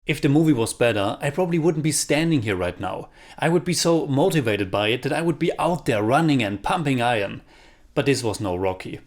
If the movie was better, I probably wouldn't be standing here right now. I would be so motivated by it that I would be out there running and pumping iron. But this was no Rocky.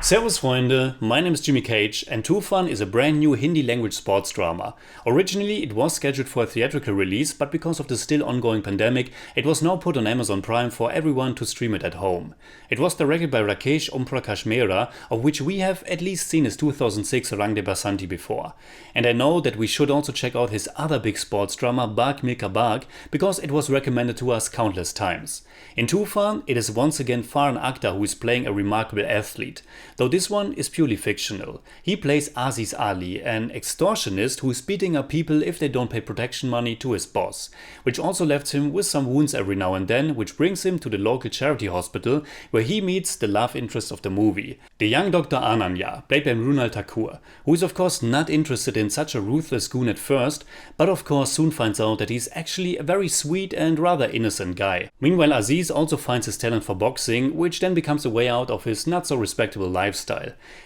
Servus Freunde, my name is Jimmy Cage and Tufan is a brand new Hindi language sports drama. Originally it was scheduled for a theatrical release, but because of the still ongoing pandemic, it was now put on Amazon Prime for everyone to stream it at home. It was directed by Rakesh Omprakash Mehra, of which we have at least seen his 2006 Rang de Basanti before. And I know that we should also check out his other big sports drama Bhaag Milkha Bhaag, because it was recommended to us countless times. In Tufan, it is once again Farhan Akhtar who is playing a remarkable athlete. Though this one is purely fictional. He plays Aziz Ali, an extortionist who is beating up people if they don't pay protection money to his boss, which also left him with some wounds every now and then, which brings him to the local charity hospital where he meets the love interest of the movie, the young Dr. Ananya, played by Mrunal Thakur, who is of course not interested in such a ruthless goon at first, but of course soon finds out that he's actually a very sweet and rather innocent guy. Meanwhile, Aziz also finds his talent for boxing, which then becomes a way out of his not so respectable lifestyle.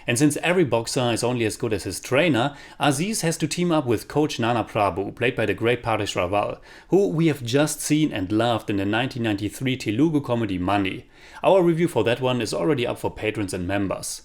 And since every boxer is only as good as his trainer, Aziz has to team up with coach Nana Prabhu, played by the great Paresh Rawal, who we have just seen and loved in the 1993 Telugu comedy Money. Our review for that one is already up for patrons and members.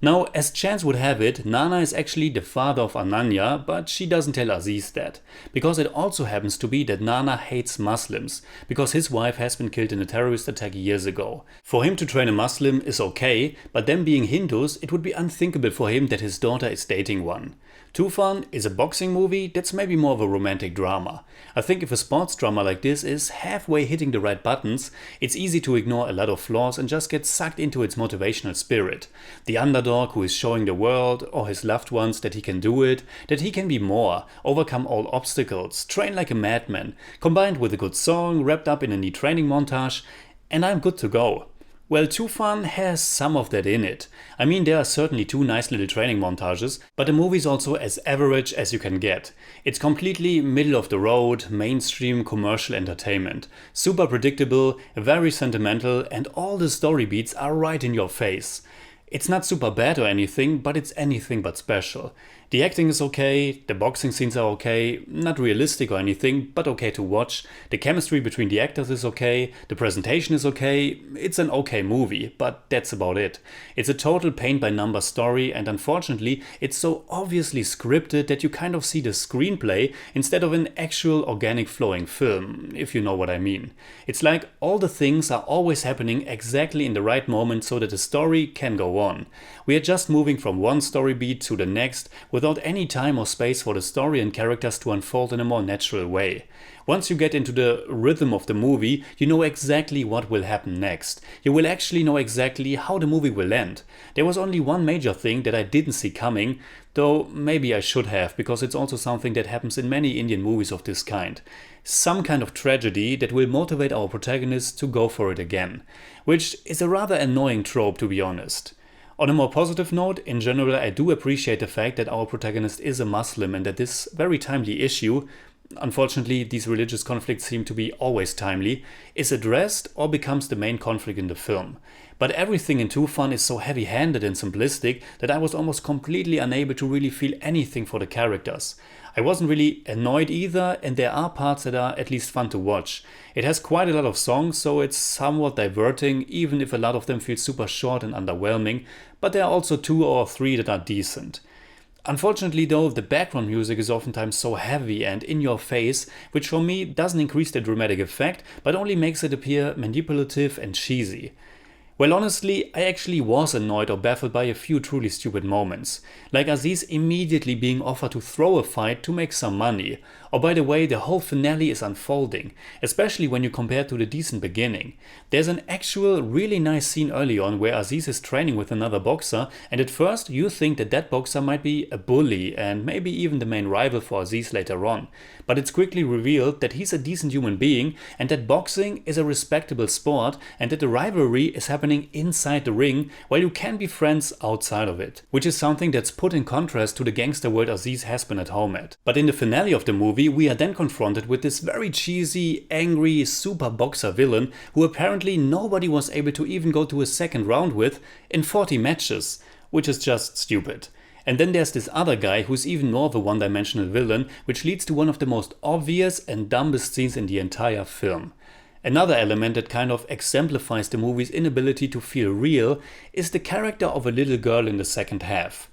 Now, as chance would have it, Nana is actually the father of Ananya, but she doesn't tell Aziz that. Because it also happens to be that Nana hates Muslims, because his wife has been killed in a terrorist attack years ago. For him to train a Muslim is okay, but them being Hindus, it would be unthinkable for him that his daughter is dating one. Tufan is a boxing movie that's maybe more of a romantic drama. I think if a sports drama like this is halfway hitting the right buttons, it's easy to ignore a lot of flaws and just get sucked into its motivational spirit. The underdog who is showing the world or his loved ones that he can do it, that he can be more, overcome all obstacles, train like a madman, combined with a good song wrapped up in a neat training montage, and I'm good to go. Well, Tufan has some of that in it. I mean, there are certainly two nice little training montages, but the movie is also as average as you can get. It's completely middle of the road, mainstream commercial entertainment. Super predictable, very sentimental, and all the story beats are right in your face. It's not super bad or anything, but it's anything but special. The acting is okay, the boxing scenes are okay, not realistic or anything, but okay to watch. The chemistry between the actors is okay, the presentation is okay, it's an okay movie, but that's about it. It's a total paint-by-number story, and unfortunately it's so obviously scripted that you kind of see the screenplay instead of an actual organic flowing film, if you know what I mean. It's like all the things are always happening exactly in the right moment so that the story can go on. We are just moving from one story beat to the next without any time or space for the story and characters to unfold in a more natural way. Once you get into the rhythm of the movie, you know exactly what will happen next. You will actually know exactly how the movie will end. There was only one major thing that I didn't see coming, though maybe I should have, because it's also something that happens in many Indian movies of this kind. Some kind of tragedy that will motivate our protagonist to go for it again. Which is a rather annoying trope, to be honest. On a more positive note, in general I do appreciate the fact that our protagonist is a Muslim and that this very timely issue, unfortunately these religious conflicts seem to be always timely, is addressed or becomes the main conflict in the film. But everything in Tufan is so heavy-handed and simplistic that I was almost completely unable to really feel anything for the characters. I wasn't really annoyed either, and there are parts that are at least fun to watch. It has quite a lot of songs, so it's somewhat diverting, even if a lot of them feel super short and underwhelming, but there are also 2 or 3 that are decent. Unfortunately though, the background music is oftentimes so heavy and in your face, which for me doesn't increase the dramatic effect, but only makes it appear manipulative and cheesy. Well, honestly, I actually was annoyed or baffled by a few truly stupid moments, like Aziz immediately being offered to throw a fight to make some money, or by the way the whole finale is unfolding, especially when you compare to the decent beginning. There's an actual really nice scene early on where Aziz is training with another boxer, and at first you think that that boxer might be a bully and maybe even the main rival for Aziz later on, but it's quickly revealed that he's a decent human being and that boxing is a respectable sport and that the rivalry is happening happening inside the ring while you can be friends outside of it, which is something that's put in contrast to the gangster world Aziz has been at home at. But in the finale of the movie, we are then confronted with this very cheesy, angry, super boxer villain who apparently nobody was able to even go to a second round with in 40 matches, which is just stupid. And then there's this other guy who's even more of a one-dimensional villain, which leads to one of the most obvious and dumbest scenes in the entire film. Another element that kind of exemplifies the movie's inability to feel real is the character of a little girl in the second half.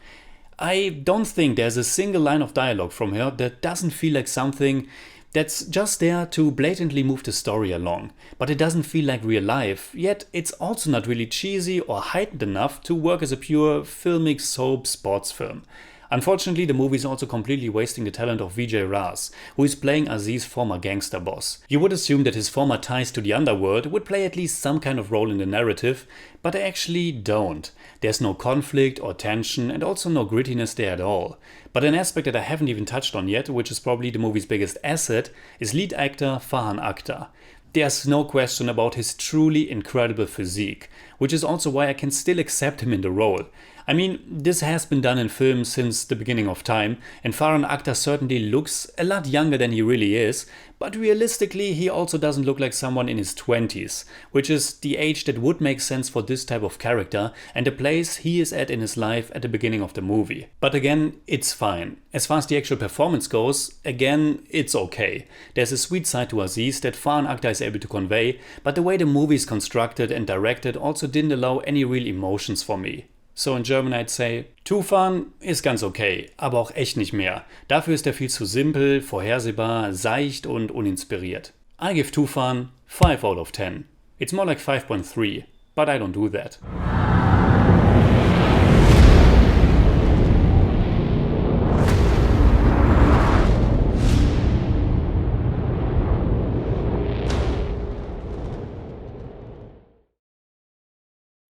I don't think there's a single line of dialogue from her that doesn't feel like something that's just there to blatantly move the story along, but it doesn't feel like real life, yet it's also not really cheesy or heightened enough to work as a pure filmic soap sports film. Unfortunately, the movie is also completely wasting the talent of Vijay Raz, who is playing Aziz's former gangster boss. You would assume that his former ties to the underworld would play at least some kind of role in the narrative, but they actually don't. There's no conflict or tension and also no grittiness there at all. But an aspect that I haven't even touched on yet, which is probably the movie's biggest asset, is lead actor Farhan Akhtar. There's no question about his truly incredible physique, which is also why I can still accept him in the role. I mean, this has been done in film since the beginning of time, and Farhan Akhtar certainly looks a lot younger than he really is, but realistically he also doesn't look like someone in his 20s, which is the age that would make sense for this type of character and the place he is at in his life at the beginning of the movie. But again, it's fine. As far as the actual performance goes, again, it's okay. There's a sweet side to Aziz that Farhan Akhtar is able to convey, but the way the movie is constructed and directed also didn't allow any real emotions for me. So in German I'd say, Tufan ist ganz okay, aber auch echt nicht mehr. Dafür ist er viel zu simpel, vorhersehbar, seicht und uninspiriert. I give Tufan 5 out of 10. It's more like 5.3, but I don't do that.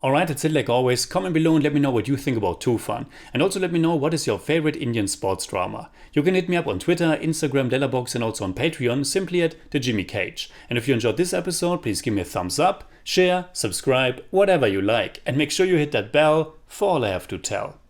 Alright, that's it like always. Comment below and let me know what you think about Tufan. And also let me know what is your favorite Indian sports drama. You can hit me up on Twitter, Instagram, Letterboxd and also on Patreon, simply at The Jimmy Cage. And if you enjoyed this episode, please give me a thumbs up, share, subscribe, whatever you like. And make sure you hit that bell for all I have to tell.